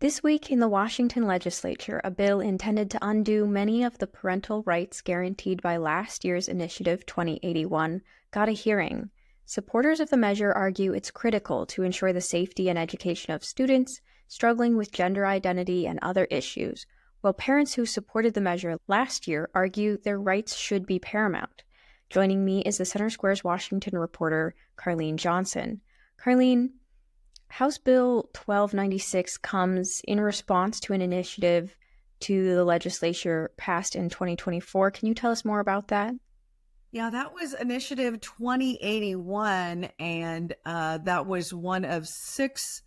This week in the Washington Legislature, a bill intended to undo many of the parental rights guaranteed by last year's Initiative 2081 got a hearing. Supporters of the measure argue it's critical to ensure the safety and education of students struggling with gender identity and other issues, while parents who supported the measure last year argue their rights should be paramount. Joining me is the Center Square's Washington reporter, Carlene Johnson. Carlene, House Bill 1296 comes in response to an initiative to the legislature passed in 2024. Can you tell us more about that? Yeah, that was Initiative 2081, and that was one of 6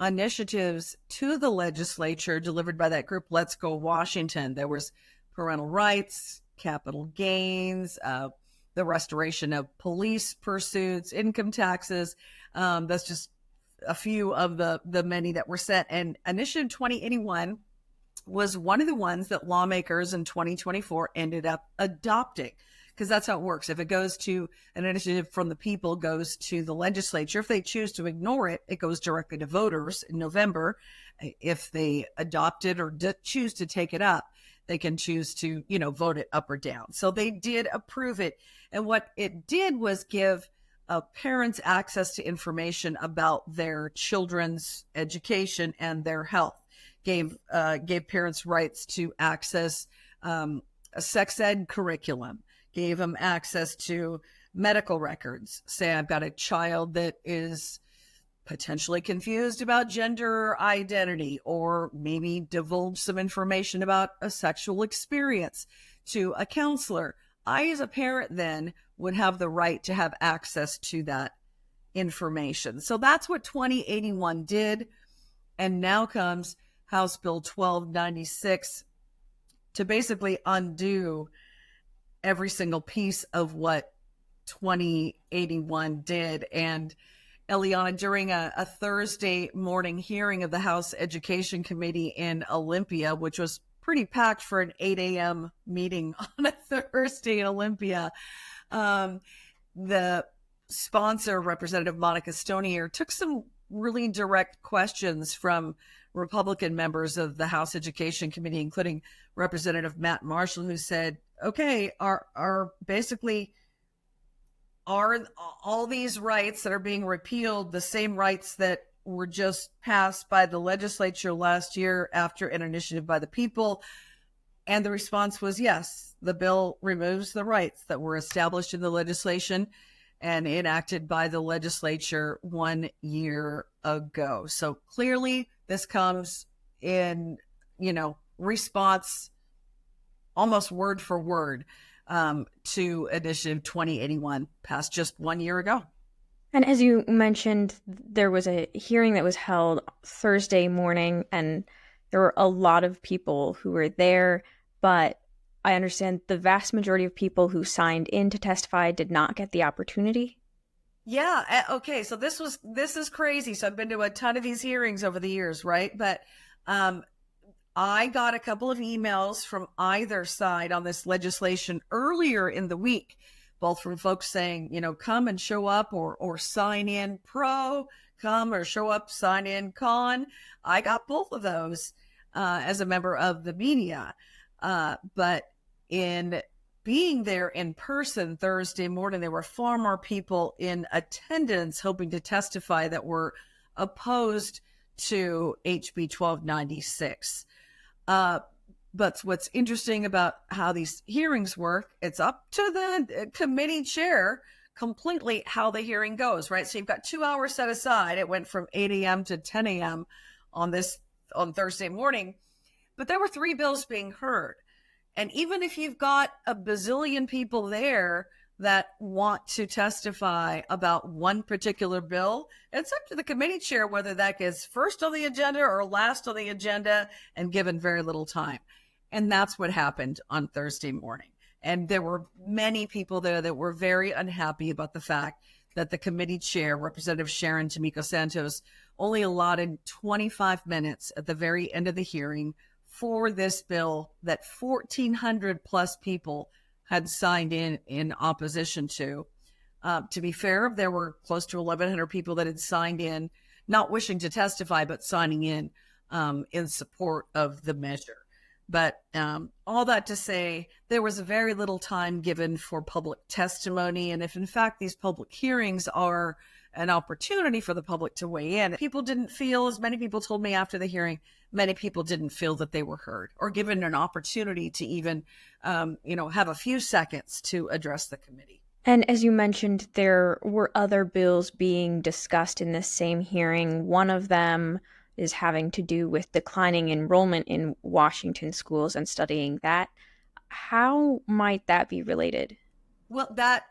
initiatives to the legislature delivered by that group, Let's Go Washington. There was parental rights, capital gains, the restoration of police pursuits, income taxes. That's just a few of the many that were set. And Initiative 2081 was one of the ones that lawmakers in 2024 ended up adopting, because that's how it works. If it goes to an initiative from the people, goes to the legislature. If they choose to ignore it, it goes directly to voters in November. If they adopt it or choose to take it up, they can choose to, vote it up or down. So they did approve it. And what it did was give parents access to information about their children's education and their health. Gave parents rights to access a sex ed curriculum. Gave them access to medical records. Say I've got a child that is potentially confused about gender identity, or maybe divulge some information about a sexual experience to a counselor. I, as a parent, then would have the right to have access to that information. So that's what 2081 did. And now comes House Bill 1296 to basically undo every single piece of what 2081 did. And Eliana, during a Thursday morning hearing of the House Education Committee in Olympia, which was pretty packed for an 8 a.m. meeting on a Thursday in Olympia, the sponsor, Representative Monica Stonier, took some really direct questions from Republican members of the House Education Committee, including Representative Matt Marshall, who said, okay, are all these rights that are being repealed the same rights that were just passed by the legislature last year after an initiative by the people? And the response was yes, the bill removes the rights that were established in the legislation and enacted by the legislature 1 year ago. So clearly this comes in, response almost word for word to Initiative 2081 passed just 1 year ago. And as you mentioned, there was a hearing that was held Thursday morning, and there were a lot of people who were there, but I understand the vast majority of people who signed in to testify did not get the opportunity. Yeah. Okay. So this is crazy. So I've been to a ton of these hearings over the years, right? But I got a couple of emails from either side on this legislation earlier in the week, both from folks saying, come and show up or sign in pro, come or show up, sign in con. I got both of those as a member of the media. But in being there in person Thursday morning, there were far more people in attendance hoping to testify that were opposed to HB 1296. But what's interesting about how these hearings work, it's up to the committee chair completely how the hearing goes, right? So you've got 2 hours set aside. It went from 8 a.m. to 10 a.m. on Thursday morning, but there were 3 bills being heard. And even if you've got a bazillion people there that want to testify about one particular bill, it's up to the committee chair whether that gets first on the agenda or last on the agenda, and given very little time. And that's what happened on Thursday morning. And there were many people there that were very unhappy about the fact that the committee chair, Representative Sharon Tomiko Santos, only allotted 25 minutes at the very end of the hearing for this bill that 1,400 plus people had signed in opposition to. To be fair, there were close to 1,100 people that had signed in, not wishing to testify, but signing in in support of the measure. But all that to say, there was very little time given for public testimony. And if in fact these public hearings are an opportunity for the public to weigh in, people didn't feel, as many people told me after the hearing, many people didn't feel that they were heard or given an opportunity to even, have a few seconds to address the committee. And as you mentioned, there were other bills being discussed in this same hearing. One of them is having to do with declining enrollment in Washington schools and studying that. How might that be related? Well, that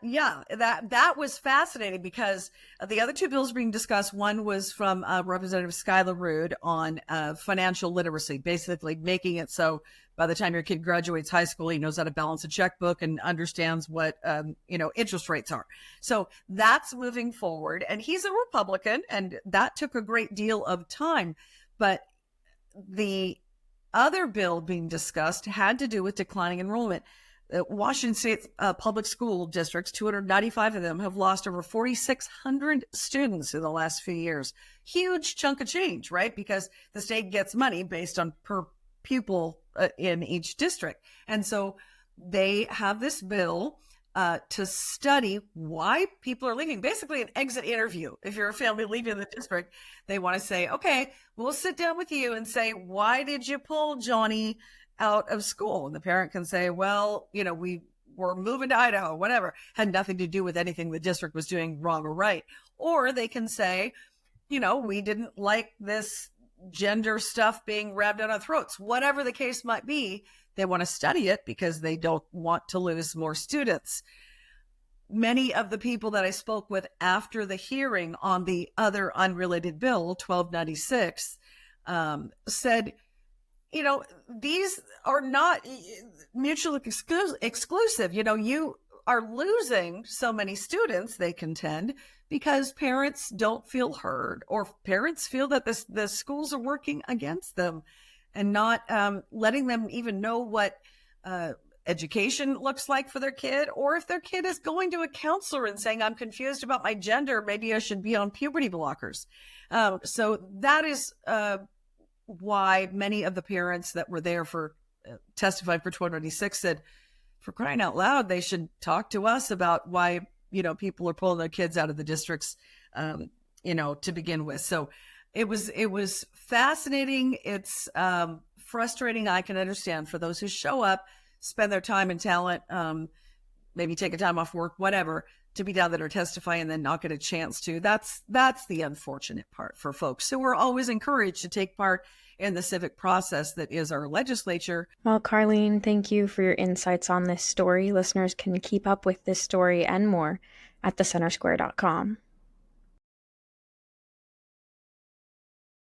was fascinating because the other two bills being discussed, one was from Representative Skylar Rude on financial literacy, basically making it so by the time your kid graduates high school, he knows how to balance a checkbook and understands what, interest rates are. So that's moving forward. And he's a Republican, and that took a great deal of time. But the other bill being discussed had to do with declining enrollment. Washington State public school districts, 295 of them, have lost over 4,600 students in the last few years. Huge chunk of change, right? Because the state gets money based on per pupil in each district. And so they have this bill to study why people are leaving, basically an exit interview. If you're a family leaving the district, they want to say, okay, we'll sit down with you and say, why did you pull Johnny out of school? And the parent can say, well, we were moving to Idaho, whatever, had nothing to do with anything the district was doing wrong or right. Or they can say, we didn't like this gender stuff being rammed down our throats. Whatever the case might be, they want to study it because they don't want to lose more students. Many of the people that I spoke with after the hearing on the other unrelated bill, 1296, said, these are not mutually exclusive. You are losing so many students, they contend, because parents don't feel heard, or parents feel that the schools are working against them and not letting them even know what education looks like for their kid, or if their kid is going to a counselor and saying, I'm confused about my gender, maybe I should be on puberty blockers. So that is why many of the parents that were there for testified for 1296 said, for crying out loud, they should talk to us about why, people are pulling their kids out of the districts, to begin with. So it was fascinating. It's frustrating. I can understand for those who show up, spend their time and talent, maybe take a time off work, whatever, to be down there to testify and then not get a chance to. That's the unfortunate part for folks who are always encouraged to take part in the civic process that is our legislature. Well, Carlene, thank you for your insights on this story. Listeners can keep up with this story and more at thecentersquare.com.